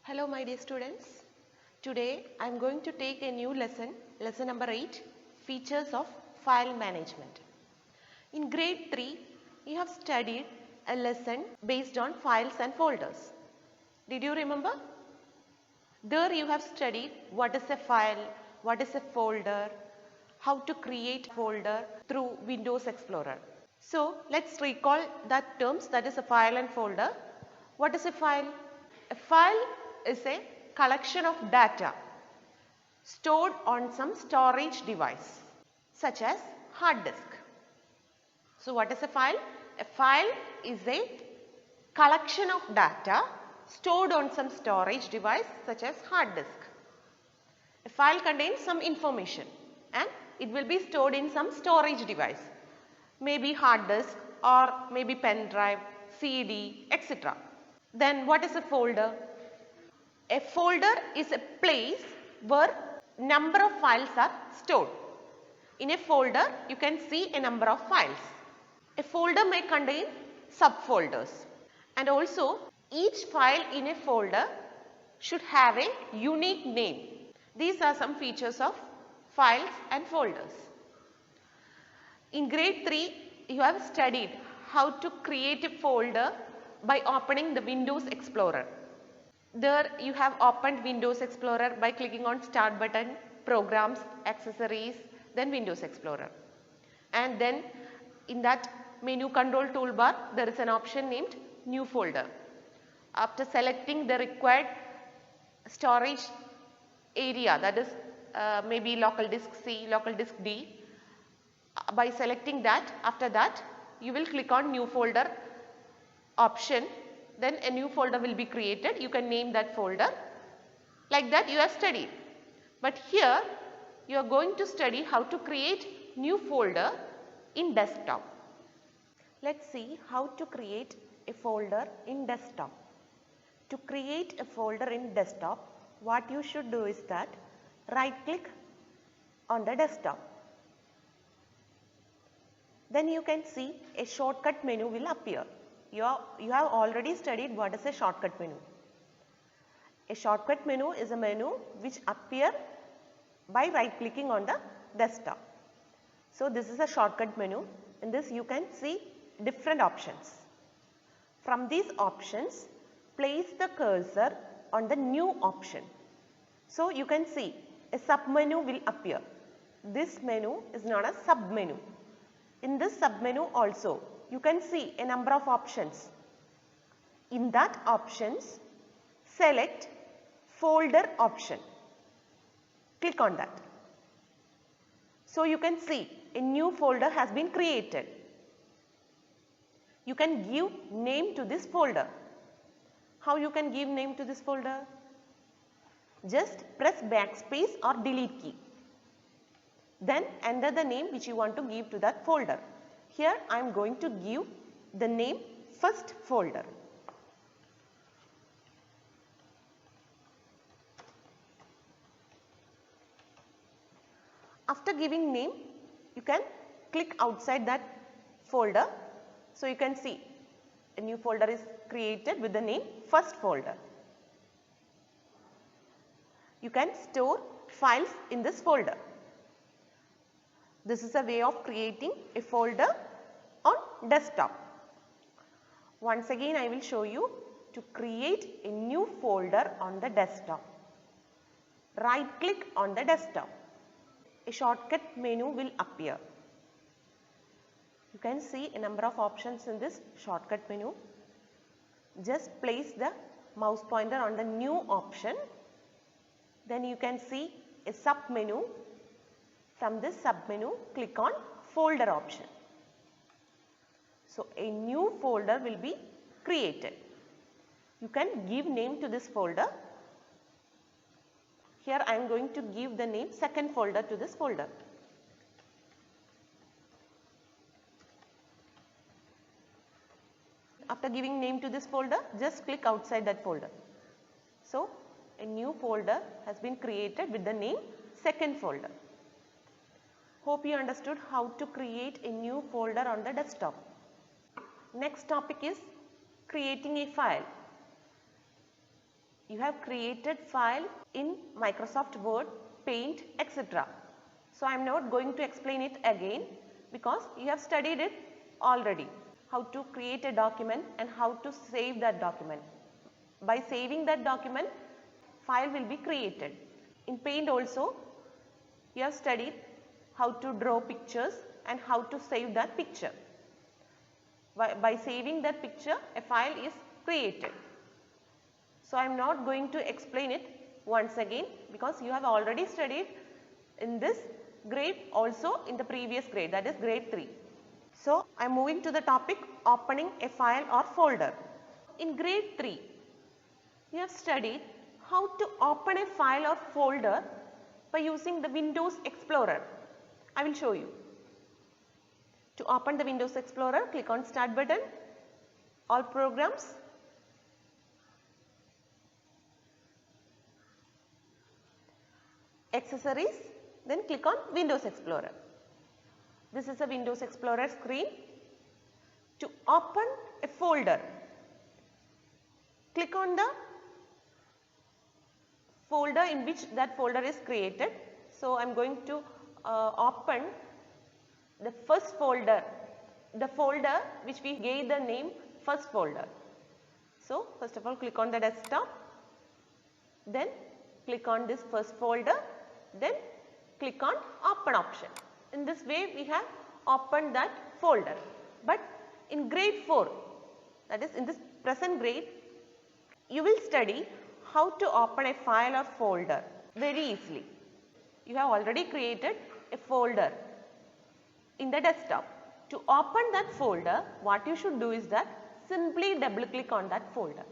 Hello my dear students. Today I am going to take a new lesson number 8, features of file management. In grade 3 you have studied a lesson based on files and folders. Did you remember? There you have studied what is a file, what is a folder, how to create a folder through Windows Explorer. So let's recall that terms, that is a file and folder. What is a file? A file is a collection of data stored on some storage device such as hard disk. So what is a file? A file is a collection of data stored on some storage device such as hard disk. A file contains some information and it will be stored in some storage device, maybe hard disk or maybe pen drive, CD, etc. Then what is a folder? A folder is a place where number of files are stored. In a folder you can see a number of files. A folder may contain subfolders, and also each file in a folder should have a unique name. These are some features of files and folders. In grade 3 you have studied how to create a folder by opening the Windows Explorer. There you have opened Windows Explorer by clicking on Start button, Programs, Accessories, then Windows Explorer. And then in that menu control toolbar there is an option named New Folder. After selecting the required storage area, that is maybe local disk C, local disk D, by selecting that, after that you will click on New Folder option. Then a new folder will be created. You can name that folder. Like that you have studied. But here you are going to study how to create new folder in desktop. Let's see how to create a folder in desktop. To create a folder in desktop, what you should do is that right click on the desktop. Then you can see a shortcut menu will appear. You have already studied what is a shortcut menu. A shortcut menu is a menu which appear by right clicking on the desktop. So this is a shortcut menu. In this you can see different options. From these options, place the cursor on the new option. So you can see a sub menu will appear. This menu is known as sub menu. In this sub menu also you can see a number of options. In that options, select folder option. Click on that. So you can see a new folder has been created. You can give name to this folder. How you can give name to this folder? Just press backspace or delete key. Then enter the name which you want to give to that folder. Here I am going to give the name first folder. After giving name, you can click outside that folder. So you can see a new folder is created with the name first folder. You can store files in this folder. This is a way of creating a folder on desktop. Once again I will show you to create a new folder on the desktop. Right click on the desktop. A shortcut menu will appear. You can see a number of options in this shortcut menu. Just place the mouse pointer on the new option. Then you can see a sub menu. From this sub menu, click on folder option. So a new folder will be created. You can give name to this folder. Here I am going to give the name second folder to this folder. After giving name to this folder, just click outside that folder. So a new folder has been created with the name second folder. Hope you understood how to create a new folder on the desktop. Next topic is creating a file. You have created file in Microsoft Word, Paint, etc. So I am not going to explain it again because you have studied it already. How to create a document and how to save that document. By saving that document, file will be created. In Paint also, you have studied how to draw pictures and how to save that picture. By saving that picture, a file is created. So I am not going to explain it once again because you have already studied in this grade, also in the previous grade, that is grade 3. So I am moving to the topic opening a file or folder. In grade 3, you have studied how to open a file or folder by using the Windows Explorer. I will show you. To open the Windows Explorer, click on Start button, All Programs, Accessories, then click on Windows Explorer. This is a Windows Explorer screen. To open a folder, click on the folder in which that folder is created. So I am going to open the first folder, the folder which we gave the name first folder. So first of all, click on the desktop, then click on this first folder, then click on open option. In this way we have opened that folder. But in grade 4, that is in this present grade, you will study how to open a file or folder very easily. You have already created a folder in the desktop. To open that folder, what you should do is that simply double click on that folder.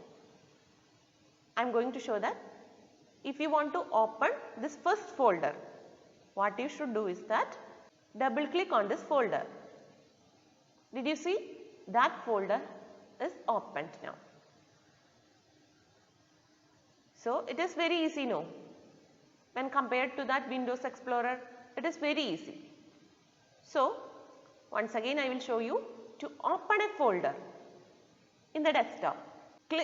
I am going to show that. If you want to open this first folder, what you should do is that double click on this folder. Did you see? That folder is opened now. So it is very easy now. When compared to that Windows Explorer, it is very easy. So once again I will show you to open a folder in the desktop.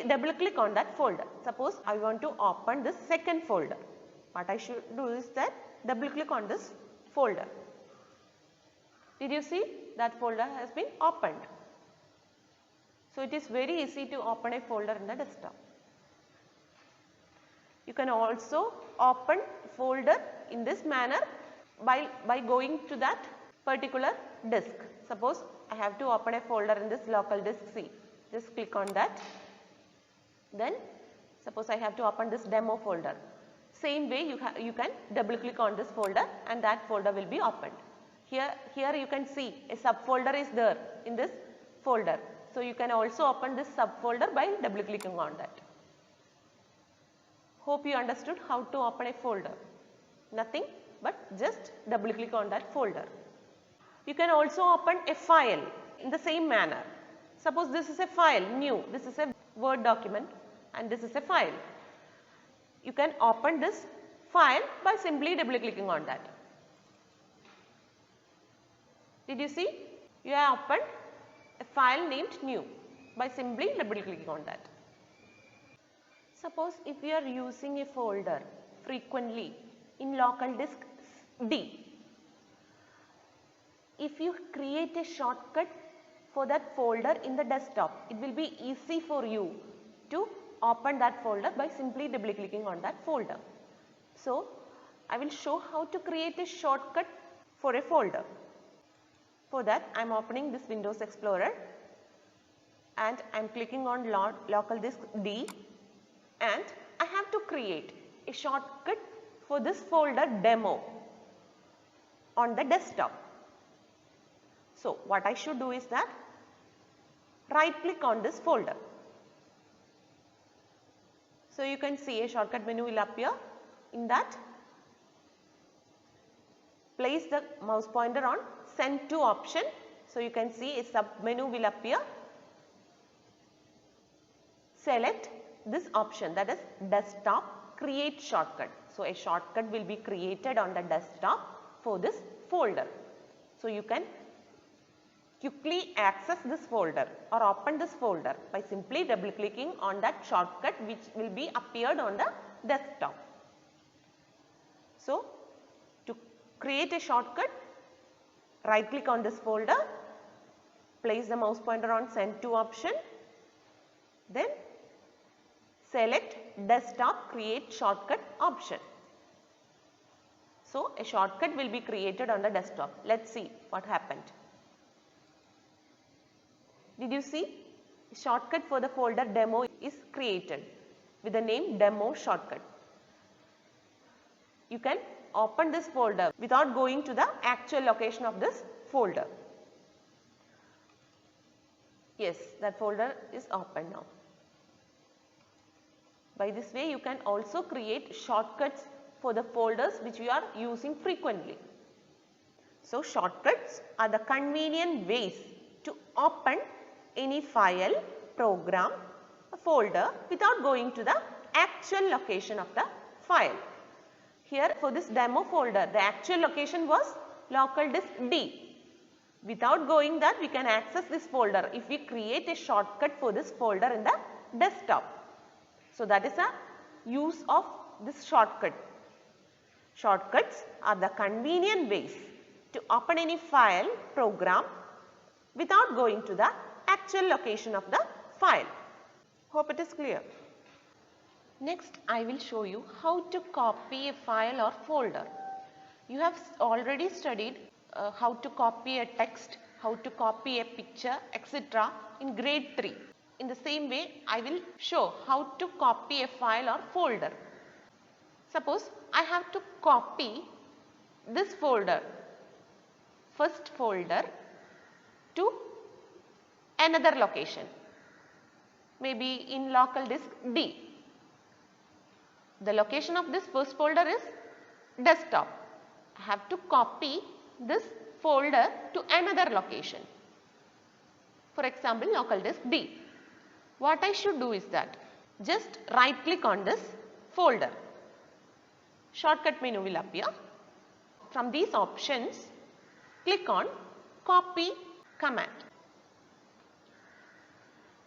Double click on that folder. Suppose I want to open this second folder. What I should do is that double click on this folder. Did you see? That folder has been opened. So it is very easy to open a folder in the desktop. You can also open folder in this manner by going to that particular disk. Suppose I have to open a folder in this local disk C. Just click on that. Then suppose I have to open this demo folder. Same way you can double click on this folder and that folder will be opened. Here you can see a subfolder is there in this folder. So you can also open this subfolder by double clicking on that. Hope you understood how to open a folder. Nothing but just double click on that folder. You can also open a file in the same manner. Suppose this is a file new, this is a Word document and this is a file. You can open this file by simply double clicking on that. Did you see? You have opened a file named new by simply double clicking on that. Suppose if you are using a folder frequently in local disk D, if you create a shortcut for that folder in the desktop, it will be easy for you to open that folder by simply double clicking on that folder. So I will show how to create a shortcut for a folder. For that I am opening this Windows Explorer and I am clicking on local disk D and I have to create a shortcut for this folder demo on the desktop. So what I should do is that right click on this folder. So you can see a shortcut menu will appear. In that, place the mouse pointer on send to option. So you can see a sub menu will appear. Select this option, that is desktop create shortcut. So a shortcut will be created on the desktop for this folder. So you can quickly access this folder or open this folder by simply double clicking on that shortcut which will be appeared on the desktop. So, to create a shortcut, right click on this folder, place the mouse pointer on send to option, then select desktop create shortcut option. So, a shortcut will be created on the desktop. Let us see what happened. Did you see? Shortcut for the folder demo is created with the name demo shortcut. You can open this folder without going to the actual location of this folder. Yes, that folder is open now. By this way, you can also create shortcuts for the folders which you are using frequently. So, shortcuts are the convenient ways to open any file, program, a folder without going to the actual location of the file. Here for this demo folder, the actual location was local disk D. Without going that, we can access this folder if we create a shortcut for this folder in the desktop. So, that is a use of this shortcut. Shortcuts are the convenient ways to open any file, program without going to the actual location of the file. Hope it is clear. Next, I will show you how to copy a file or folder. You have already studied how to copy a text, how to copy a picture, etc. in grade 3. In the same way, I will show how to copy a file or folder. Suppose I have to copy this folder, first folder, to another location, maybe in local disk D. The location of this first folder is desktop. I have to copy this folder to another location. For example, local disk D. What I should do is that just right click on this folder. Shortcut menu will appear. From these options, click on copy command.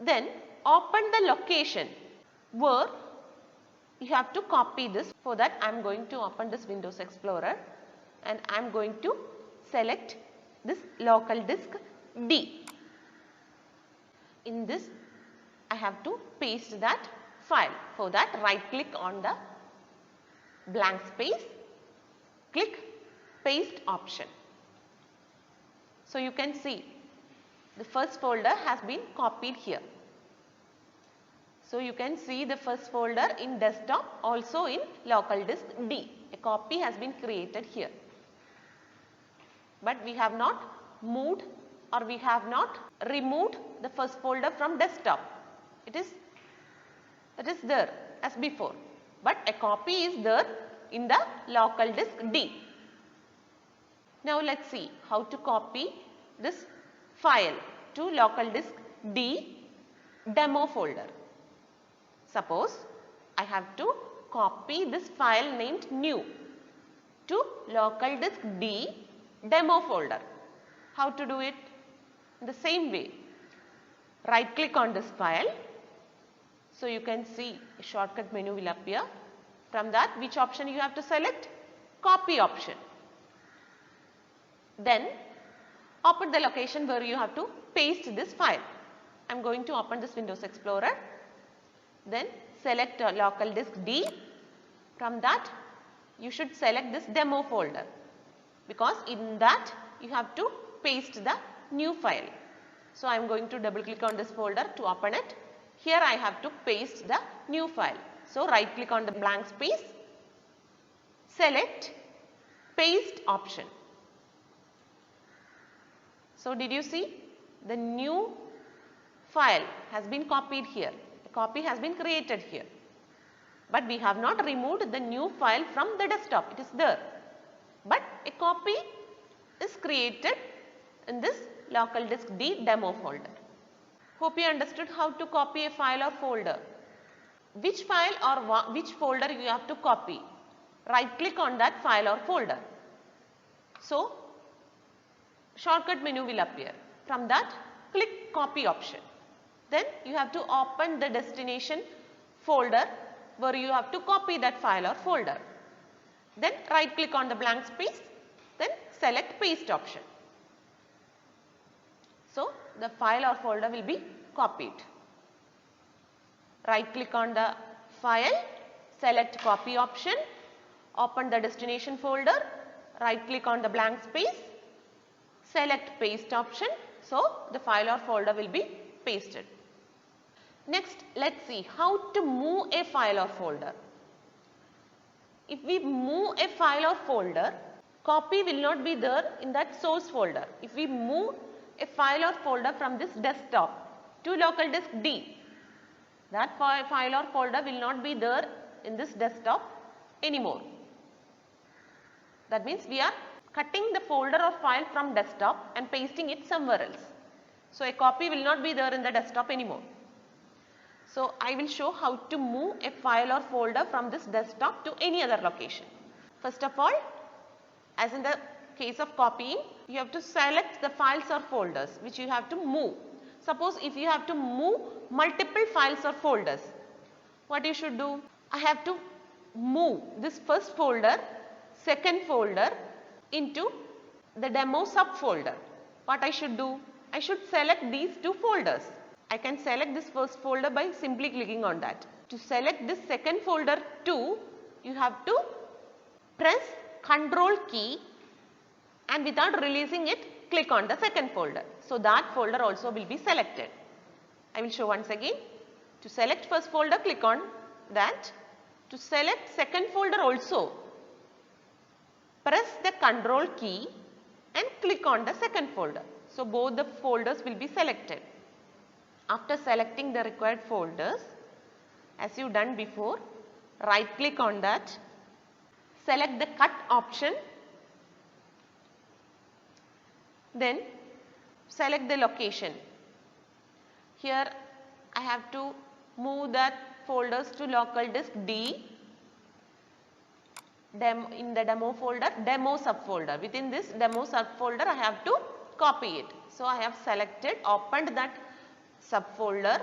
Then open the location where you have to copy this. For that, I am going to open this Windows Explorer and I am going to select this local disk D. In this, I have to paste that file. For that, right click on the blank space, click paste option. So, you can see the first folder has been copied here. So, you can see the first folder in desktop, also in local disk D. A copy has been created here. But we have not moved or we have not removed the first folder from desktop. It is there as before. But a copy is there in the local disk D. Now, let us see how to copy this file to local disk D demo folder. Suppose I have to copy this file named new to local disk D demo folder. How to do it? In the same way, right click on this file. So, you can see a shortcut menu will appear. From that, which option you have to select? Copy option. Then open the location where you have to paste this file. I am going to open this Windows Explorer. Then select local disk D. From that, you should select this demo folder, because in that you have to paste the new file. So, I am going to double click on this folder to open it. Here I have to paste the new file. So, right click on the blank space, select paste option. So, did you see the new file has been copied here, a copy has been created here, but we have not removed the new file from the desktop, it is there, but a copy is created in this local disk D demo folder. Hope you understood how to copy a file or folder. Which file or which folder you have to copy? Right click on that file or folder. So, shortcut menu will appear. From that, click copy option. Then you have to open the destination folder where you have to copy that file or folder. Then right click on the blank space, then select paste option. So the file or folder will be copied. Right click on the file, select copy option, open the destination folder, right click on the blank space, select paste option. So the file or folder will be pasted. Next, let's see how to move a file or folder. If we move a file or folder, copy will not be there in that source folder. If we move a file or folder from this desktop to local disk D, that file or folder will not be there in this desktop anymore. That means we are cutting the folder or file from desktop and pasting it somewhere else. So a copy will not be there in the desktop anymore. So I will show how to move a file or folder from this desktop to any other location. First of all, as in the case of copying, you have to select the files or folders which you have to move. Suppose if you have to move multiple files or folders, what you should do? I have to move this first folder, second folder into the demo subfolder. What I should do? I should select these two folders. I can select this first folder by simply clicking on that. To select this second folder too, you have to press Ctrl key and without releasing it, click on the second folder. So that folder also will be selected. I will show once again. To select first folder, click on that. To select second folder also, press the Ctrl key and click on the second folder. So both the folders will be selected. After selecting the required folders, as you done before, right click on that, select the cut option, then select the location. Here I have to move that folders to local disk D, in the demo folder, demo subfolder. Within this demo subfolder I have to copy it. So I have selected, opened that subfolder,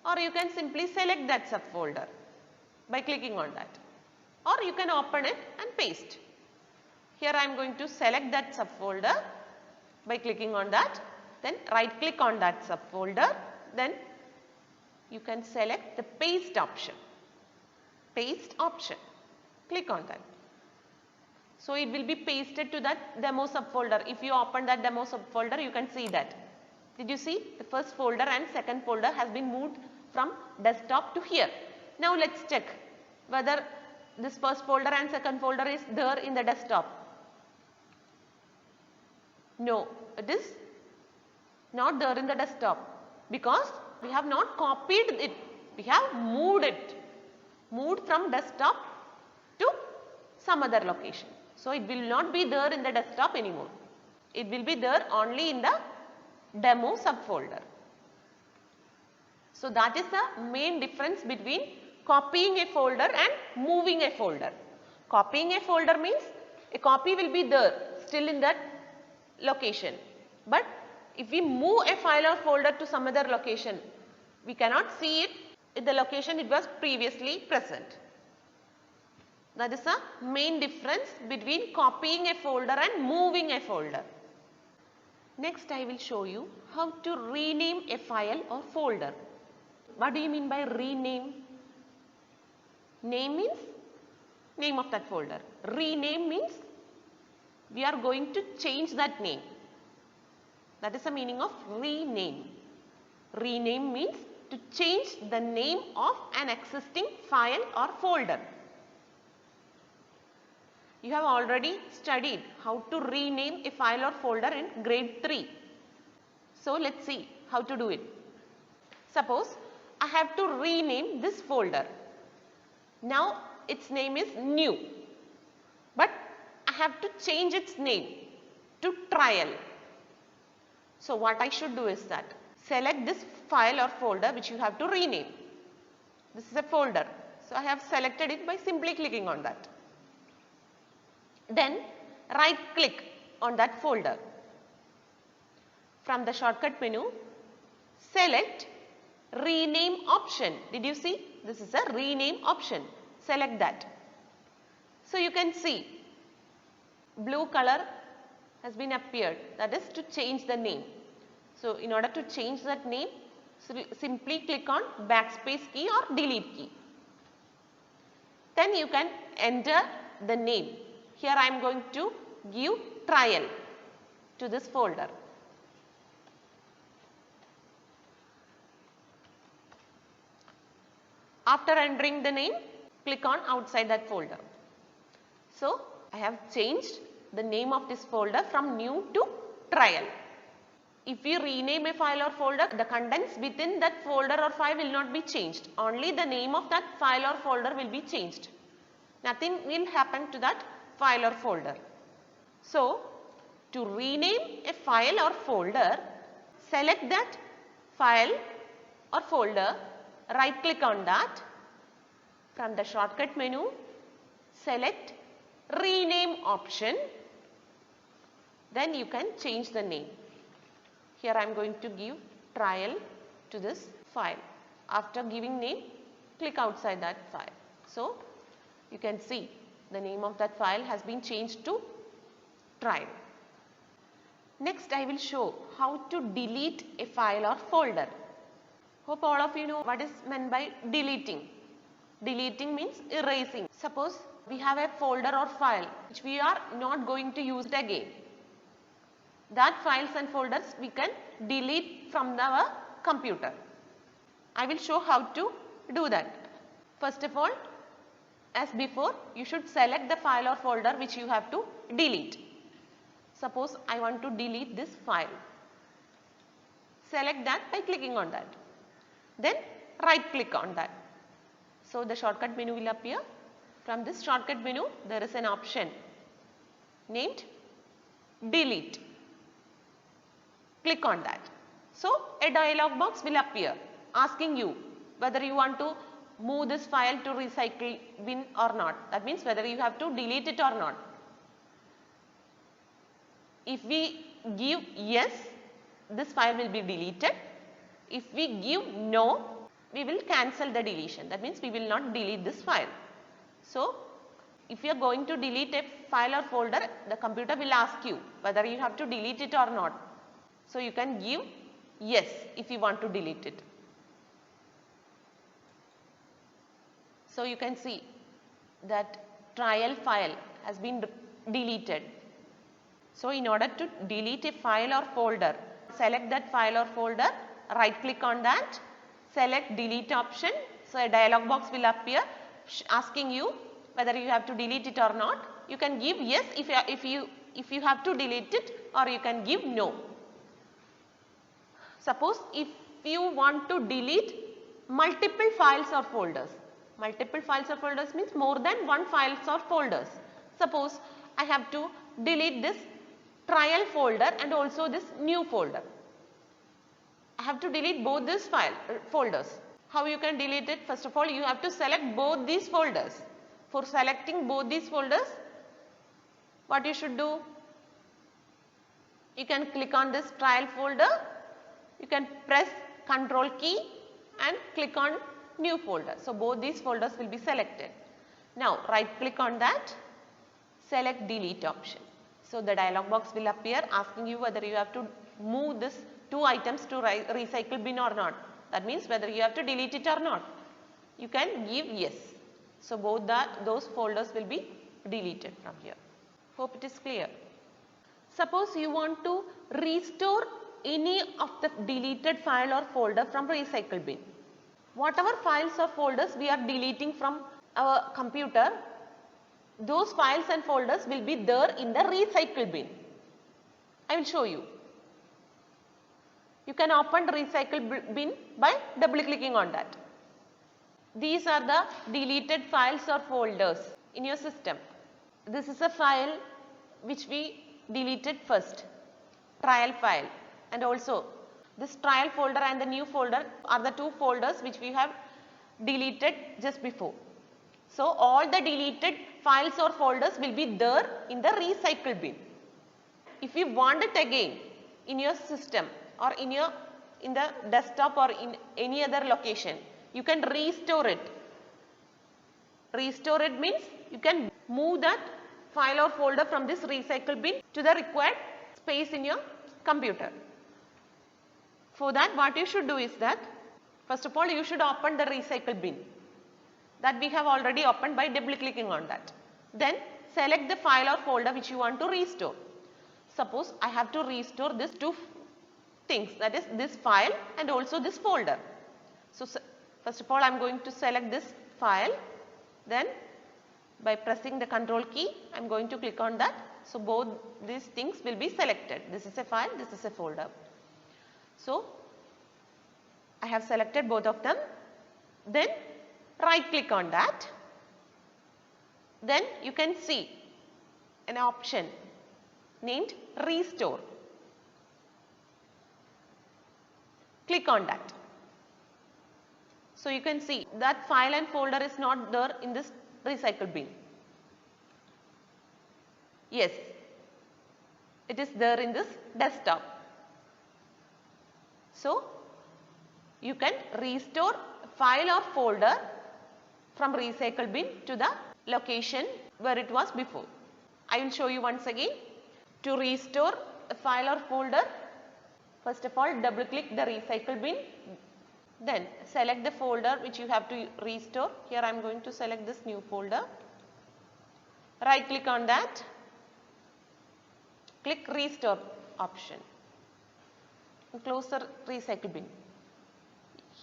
or you can simply select that subfolder by clicking on that, or you can open it and paste. Here I am going to select that subfolder by clicking on that, then right click on that subfolder, then you can select the paste option. Paste option, click on that. So it will be pasted to that demo subfolder. If you open that demo subfolder, you can see that. Did you see? The first folder and second folder has been moved from desktop to here. Now let's check whether this first folder and second folder is there in the desktop. No, it is not there in the desktop because we have not copied it. We have moved it. Moved from desktop to some other location. So it will not be there in the desktop anymore. It will be there only in the demo subfolder. So that is the main difference between copying a folder and moving a folder. Copying a folder means a copy will be there still in that location. But if we move a file or folder to some other location, we cannot see it in the location it was previously present. That is the main difference between copying a folder and moving a folder. Next I will show you how to rename a file or folder. What do you mean by rename? Name means name of that folder. Rename means we are going to change that name. That is the meaning of rename. Rename means to change the name of an existing file or folder. You have already studied how to rename a file or folder in grade 3. So let's see how to do it. Suppose I have to rename this folder. Now its name is new, but I have to change its name to trial. So what I should do is that select this file or folder which you have to rename. This is a folder. So I have selected it by simply clicking on that. Then right click on that folder. from the shortcut menu, select rename option. Did you see? This is a rename option. Select that. So you can see blue color has been appeared, that is to change the name. So in order to change that name, simply click on backspace key or delete key. Then you can enter the name. Here I am going to give trial to this folder. After entering the name, click on outside that folder. So I have changed the name of this folder from new to trial. If you rename a file or folder, the contents within that folder or file will not be changed. Only the name of that file or folder will be changed. Nothing will happen to that file or folder. So, to rename a file or folder, select that file or folder, right click on that. From the shortcut menu, select rename option. Then you can change the name. Here I am going to give trial to this file. After giving name, click outside that file. So, you can see the name of that file has been changed to trial. Next, I will show how to delete a file or folder. Hope all of you know what is meant by deleting. Deleting means erasing. Suppose we have a folder or file which we are not going to use it again. That files and folders we can delete from our computer. I will show how to do that. First of all, as before, you should select the file or folder which you have to delete. Suppose I want to delete this file. Select that by clicking on that. Then right click on that. So the shortcut menu will appear. From this shortcut menu, there is an option named delete. Click on that. So a dialog box will appear asking you whether you want to move this file to recycle bin or not. That means whether you have to delete it or not. If we give yes, this file will be deleted. If we give no, we will cancel the deletion. That means we will not delete this file. So if you are going to delete a file or folder, the computer will ask you whether you have to delete it or not. So you can give yes if you want to delete it. So you can see that trial file has been deleted. So in order to delete a file or folder, select that file or folder, right click on that, select delete option. So a dialog box will appear asking you whether you have to delete it or not. You can give yes if you have to delete it, or you can give no. Suppose if you want to delete multiple files or folders. Multiple files or folders means more than one files or folders. Suppose I have to delete this trial folder and also this new folder. I have to delete both these folders. How you can delete it? First of all, you have to select both these folders. For selecting both these folders, what you should do? You can click on this trial folder. You can press Ctrl key and click on new folder. So both these folders will be selected. Now right click on that, select delete option. So the dialog box will appear asking you whether you have to move this two items to recycle bin or not. That means whether you have to delete it or not. You can give yes. So both those folders will be deleted from here. Hope it is clear. Suppose you want to restore any of the deleted file or folder from recycle bin. Whatever files or folders we are deleting from our computer, those files and folders will be there in the recycle bin. I will show you. You can open the recycle bin by double clicking on that. These are the deleted files or folders in your system. This is a file which we deleted first, trial file, and also this trial folder and the new folder are the two folders which we have deleted just before. So all the deleted files or folders will be there in the recycle bin. If we want it again, in your system or in the desktop or in any other location, you can restore it. Restore it means you can move that file or folder from this recycle bin to the required space in your computer. For that, what you should do is that, first of all, you should open the recycle bin that we have already opened by double clicking on that. Then select the file or folder which you want to restore. Suppose I have to restore these two things, that is this file and also this folder. So first of all, I am going to select this file. Then by pressing the control key, I am going to click on that. So both these things will be selected. This is a file, this is a folder. So I have selected both of them. Then right click on that. Then you can see an option named restore. Click on that. So you can see that file and folder is not there in this recycle bin. Yes, it is there in this desktop. So you can restore file or folder from recycle bin to the location where it was before. I will show you once again. To restore a file or folder, first of all, double click the recycle bin. Then select the folder which you have to restore. Here I am going to select this new folder. Right click on that. Click restore option. Close the recycle bin.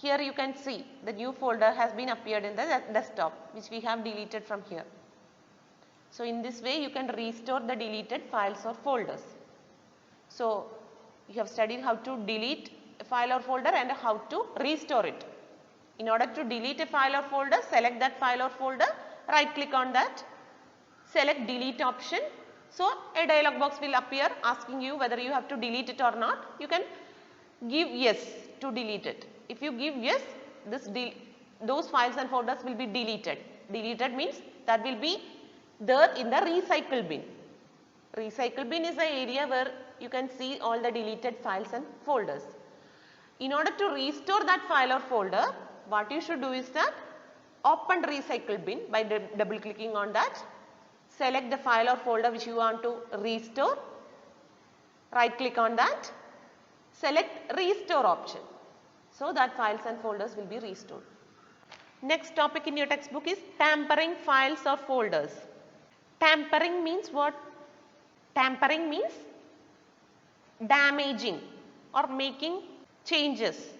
Here you can see the new folder has been appeared in the desktop which we have deleted from here. So in this way you can restore the deleted files or folders. So you have studied how to delete a file or folder and how to restore it. In order to delete a file or folder, select that file or folder, right click on that, select delete option. So a dialog box will appear asking you whether you have to delete it or not. You can give yes to delete it. If you give yes, those files and folders will be deleted. Deleted means that will be there in the recycle bin. Recycle bin is the area where you can see all the deleted files and folders. In order to restore that file or folder, what you should do is that open recycle bin by double clicking on that. Select the file or folder which you want to restore. Right click on that. Select restore option. So that files and folders will be restored. Next topic in your textbook is tampering files or folders. Tampering means what? Tampering means damaging or making changes.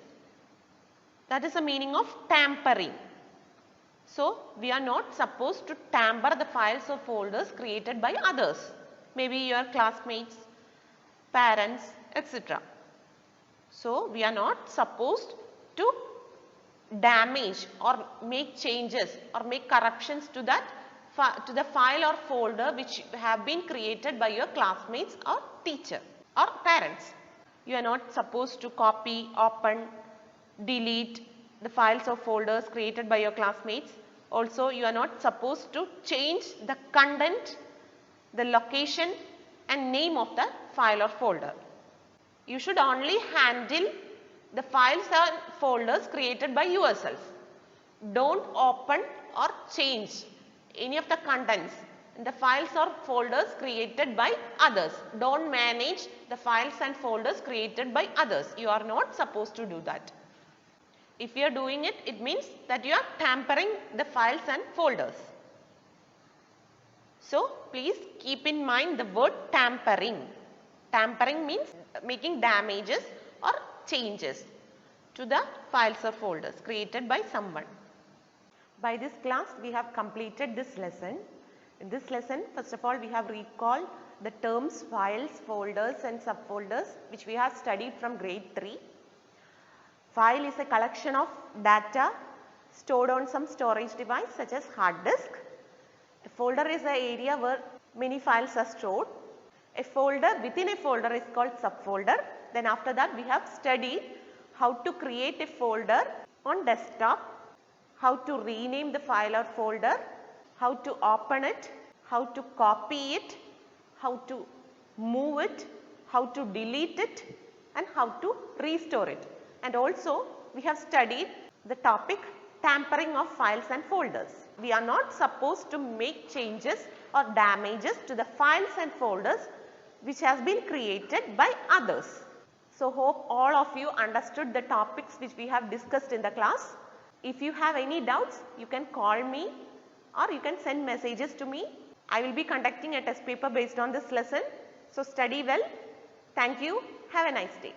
That is the meaning of tampering. So we are not supposed to tamper the files or folders created by others, maybe your classmates, parents, etc. So we are not supposed to damage or make changes or make corruptions to that to the file or folder which have been created by your classmates or teacher or parents. You are not supposed to copy, open, delete the files or folders created by your classmates. Also, you are not supposed to change the content, the location and name of the file or folder. You should only handle the files and folders created by yourself. Don't open or change any of the contents in the files or folders created by others. Don't manage the files and folders created by others. You are not supposed to do that. If you are doing it, it means that you are tampering the files and folders. So please keep in mind the word tampering. Tampering means making damages or changes to the files or folders created by someone. By this class, we have completed this lesson. In this lesson, first of all, we have recalled the terms files, folders and subfolders which we have studied from grade 3. File is a collection of data stored on some storage device such as hard disk. A folder is the area where many files are stored. A folder within a folder is called subfolder. Then after that we have studied how to create a folder on desktop, how to rename the file or folder, how to open it, how to copy it, how to move it, how to delete it and how to restore it. And also we have studied the topic tampering of files and folders. We are not supposed to make changes or damages to the files and folders which has been created by others. So hope all of you understood the topics which we have discussed in the class. If you have any doubts, you can call me or you can send messages to me. I will be conducting a test paper based on this lesson. So study well. Thank you. Have a nice day.